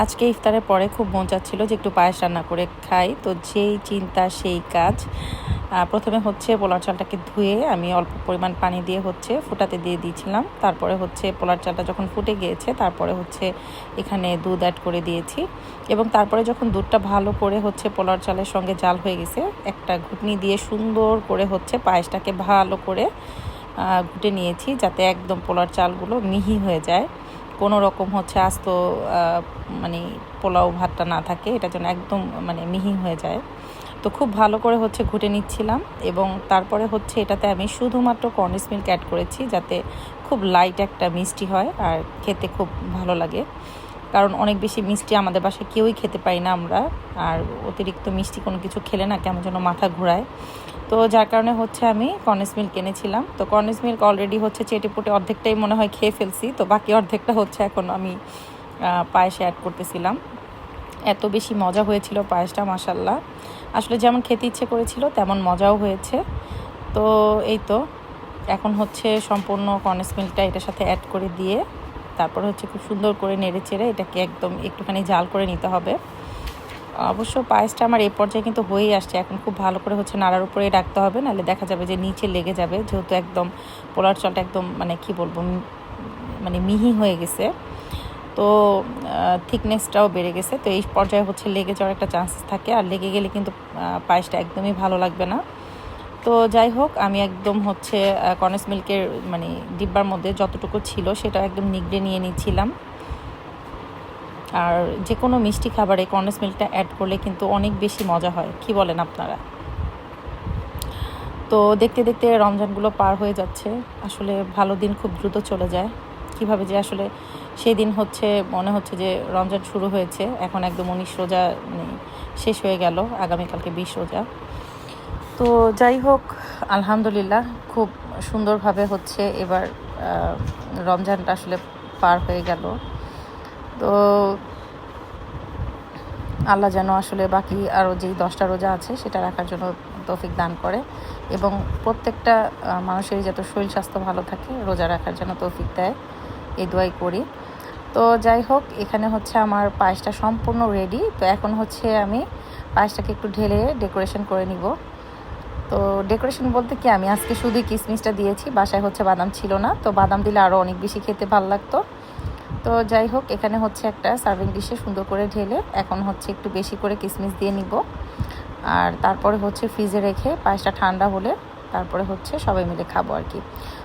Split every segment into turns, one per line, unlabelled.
আজকে ইফতারের পরে খুব মন চাচ্ছিল যে একটু পায়েস রান্না করে খাই, তো যেই চিন্তা সেই কাজ। প্রথমে হচ্ছে পোলার চালটাকে ধুয়ে আমি অল্প পরিমাণ পানি দিয়ে হচ্ছে ফুটাতে দিয়ে দিয়েছিলাম। তারপরে হচ্ছে পোলার চালটা যখন ফুটে গিয়েছে তারপরে হচ্ছে এখানে দুধ অ্যাড করে দিয়েছি, এবং তারপরে যখন দুধটা ভালো করে হচ্ছে পোলার চালের সঙ্গে জাল হয়ে গেছে, একটা ঘুটনি দিয়ে সুন্দর করে হচ্ছে পায়েসটাকে ভালো করে ঘুটে নিয়েছি, যাতে একদম পোলার চালগুলো মিহি হয়ে যায়, কোনো রকম হচ্ছে আস্ত মানে পোলাও ভাতটা না থাকে, এটা যেন একদম মানে মিহি হয়ে যায়। তো খুব ভালো করে হচ্ছে ঘুটে নিচ্ছিলাম, এবং তারপরে হচ্ছে এটাতে আমি শুধুমাত্র কন্ডেন্স মিল্ক অ্যাড করেছি, যাতে খুব লাইট একটা মিষ্টি হয় আর খেতে খুব ভালো লাগে। কারণ অনেক বেশি মিষ্টি আমাদের বাসায় কেউই খেতে পাই না আমরা, আর অতিরিক্ত মিষ্টি কোনো কিছু খেলে না কেমন যেন মাথা ঘোরায়। তো যার কারণে হচ্ছে আমি কন্ডেন্স মিল্ক এনেছিলাম। তো কন্ডেন্স মিল্ক অলরেডি হচ্ছে চেটেপুটে অর্ধেকটাই মনে হয় খেয়ে ফেলছি, তো বাকি অর্ধেকটা হচ্ছে এখন আমি পায়েসে অ্যাড করতেছিলাম। এত বেশি মজা হয়েছিল পায়েসটা, মাশাল্লাহ। আসলে যেমন খেতে ইচ্ছে করেছিল তেমন মজাও হয়েছে। তো এই তো এখন হচ্ছে সম্পূর্ণ কন্ডেন্স মিল্কটা এটার সাথে অ্যাড করে দিয়ে তারপর হচ্ছে খুব সুন্দর করে নেড়ে চেড়ে এটাকে একদম একটুখানি জাল করে নিতে হবে। অবশ্য পায়েসটা আমার এই পর্যায়ে কিন্তু হয়েই আসছে, এখন খুব ভালো করে হচ্ছে নাড়ার উপরেই রাখতে হবে, নাহলে দেখা যাবে যে নিচে লেগে যাবে, যেহেতু একদম পোলার চালটা একদম মানে কি বলবো মানে মিহি হয়ে গেছে। তো থিকনেসটাও বেড়ে গেছে, তো এই পর্যায়ে হচ্ছে লেগে যাওয়ার একটা চান্সেস থাকে, আর লেগে গেলে কিন্তু পায়েসটা একদমই ভালো লাগবে না। তো যাই হোক, আমি একদম হচ্ছে কন্ডেন্স মিল্কের মানে ডিব্বার মধ্যে যতটুকু ছিল সেটা একদম নিগড়ে নিয়ে নিচ্ছিলাম। আর যে কোনো মিষ্টি খাবারে কন্ডেন্স মিল্কটা অ্যাড করলে কিন্তু অনেক বেশি মজা হয়, কি বলেন আপনারা? তো দেখতে দেখতে রমজানগুলো পার হয়ে যাচ্ছে, আসলে ভালো দিন খুব দ্রুত চলে যায়। কিভাবে যে আসলে সেই দিন হচ্ছে মনে হচ্ছে যে রমজান শুরু হয়েছে, এখন একদম 19 রোজা মানে শেষ হয়ে গেল, আগামীকালকে 20 রোজা। তো যাই হোক, আলহামদুলিল্লাহ খুব সুন্দরভাবে হচ্ছে এবার রমজানটা আসলে পার হয়ে গেল। তো আল্লাহ যেন আসলে বাকি আরও যেই 10টা রোজা আছে সেটা রাখার জন্য তৌফিক দান করে, এবং প্রত্যেকটা মানুষেরই যাতে শরীর স্বাস্থ্য ভালো থাকে, রোজা রাখার জন্য তৌফিক দেয়, এই দোয়াই করি। তো যাই হোক, এখানে হচ্ছে আমার পায়েসটা সম্পূর্ণ রেডি। তো এখন হচ্ছে আমি পায়েসটাকে একটু ঢেলে ডেকোরেশন করে নিব। তো ডেকোরেশন বলতে কি, আমি আজকে শুধুই কিশমিশটা দিয়েছি, বাসায় হচ্ছে বাদাম ছিল না, তো বাদাম দিলে আরও অনেক বেশি খেতে ভালো লাগতো। তো যাই হোক, এখানে হচ্ছে একটা সার্ভিং ডিশে সুন্দর করে ঢেলে এখন হচ্ছে একটু বেশি করে কিশমিশ দিয়ে নিব, আর তারপরে হচ্ছে ফ্রিজে রেখে পায়েসটা ঠান্ডা হলে তারপরে হচ্ছে সবাই মিলে খাবো আর কি।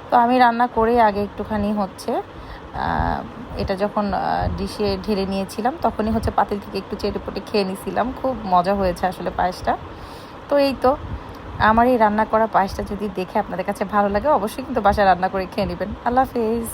তো আমি রান্না করে আগে একটুখানি হচ্ছে এটা যখন ডিশে ঢেলে নিয়েছিলাম তখনই হচ্ছে পাতিল থেকে একটু চেটেপুটে খেয়ে নিয়েছিলাম, খুব মজা হয়েছে আসলে পায়েসটা। তো এই তো, আমার এই রান্না করা পায়েসটা যদি দেখে আপনাদের কাছে ভালো লাগে, অবশ্যই কিন্তু বাসায় রান্না করে খেয়ে নেবেন। আল্লাহ হাফেজ।